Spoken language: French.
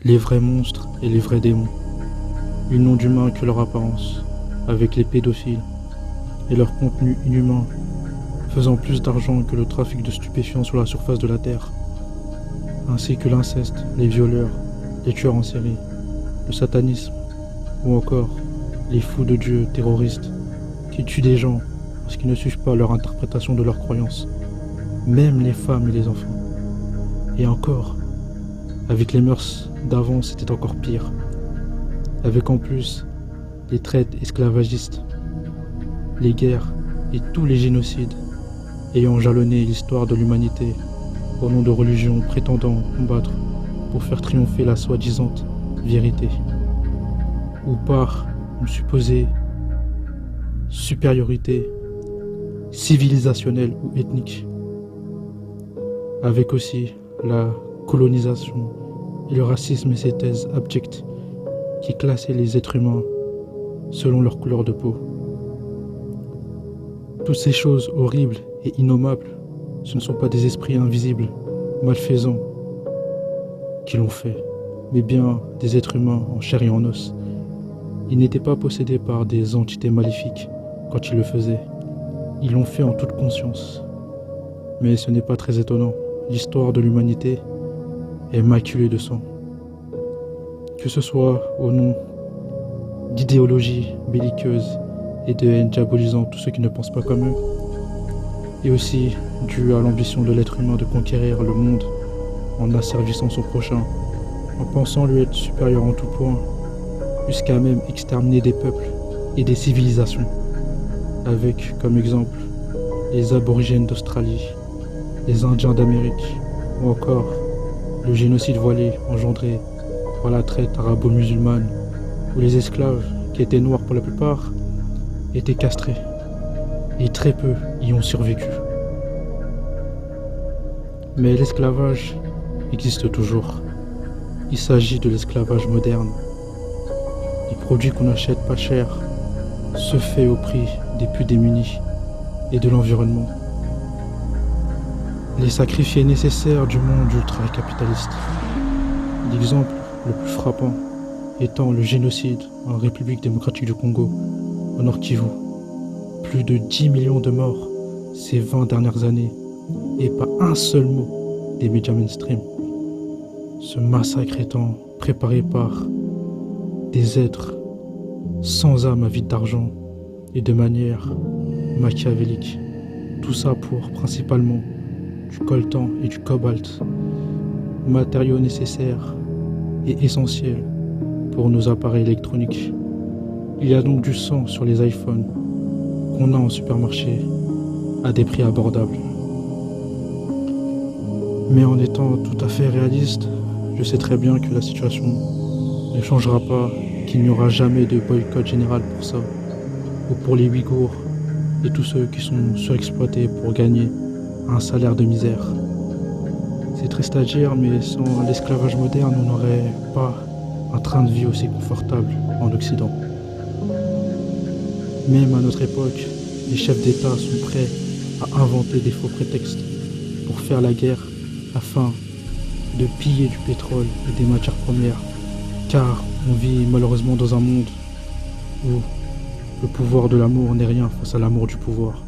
Les vrais monstres et les vrais démons. Ils n'ont d'humain que leur apparence, avec les pédophiles et leur contenu inhumain, faisant plus d'argent que le trafic de stupéfiants sur la surface de la Terre, ainsi que l'inceste, les violeurs, les tueurs en série, le satanisme, ou encore les fous de Dieu terroristes qui tuent des gens parce qu'ils ne suivent pas leur interprétation de leurs croyances, même les femmes et les enfants. Et encore, avec les mœurs d'avant, c'était encore pire. Avec en plus les traites esclavagistes, les guerres et tous les génocides ayant jalonné l'histoire de l'humanité au nom de religions prétendant combattre pour faire triompher la soi-disant vérité, ou par une supposée supériorité civilisationnelle ou ethnique. Avec aussi la colonisation et le racisme et ses thèses abjectes qui classaient les êtres humains selon leur couleur de peau. Toutes ces choses horribles et innommables, ce ne sont pas des esprits invisibles, malfaisants, qui l'ont fait, mais bien des êtres humains en chair et en os. Ils n'étaient pas possédés par des entités maléfiques quand ils le faisaient. Ils l'ont fait en toute conscience. Mais ce n'est pas très étonnant. L'histoire de l'humanité est maculée de sang. Que ce soit au nom d'idéologies belliqueuses et de haine diabolisant tous ceux qui ne pensent pas comme eux, et aussi dû à l'ambition de l'être humain de conquérir le monde en asservissant son prochain, en pensant lui être supérieur en tout point, jusqu'à même exterminer des peuples et des civilisations, avec comme exemple les aborigènes d'Australie, les Indiens d'Amérique, ou encore le génocide voilé engendré par la traite arabo-musulmane, où les esclaves, qui étaient noirs pour la plupart, étaient castrés, et très peu y ont survécu. Mais l'esclavage existe toujours. Il s'agit de l'esclavage moderne. Les produits qu'on achète pas cher se fait au prix des plus démunis et de l'environnement. Les sacrifiés nécessaires du monde ultra-capitaliste. L'exemple le plus frappant étant le génocide en République démocratique du Congo, au Nord Kivu. Plus de 10 millions de morts ces 20 dernières années, et pas un seul mot des médias mainstream. Ce massacre étant préparé par des êtres sans âme avide d'argent et de manière machiavélique. Tout ça pour principalement du coltan et du cobalt, matériaux nécessaires et essentiels pour nos appareils électroniques. Il y a donc du sang sur les iPhones qu'on a en supermarché à des prix abordables. Mais en étant tout à fait réaliste, je sais très bien que la situation ne changera pas, qu'il n'y aura jamais de boycott général pour ça, ou pour les Ouïghours et tous ceux qui sont surexploités pour gagner un salaire de misère. C'est triste à dire, mais sans l'esclavage moderne, on n'aurait pas un train de vie aussi confortable en Occident. Même à notre époque, les chefs d'État sont prêts à inventer des faux prétextes pour faire la guerre afin de piller du pétrole et des matières premières, car on vit malheureusement dans un monde où le pouvoir de l'amour n'est rien face à l'amour du pouvoir.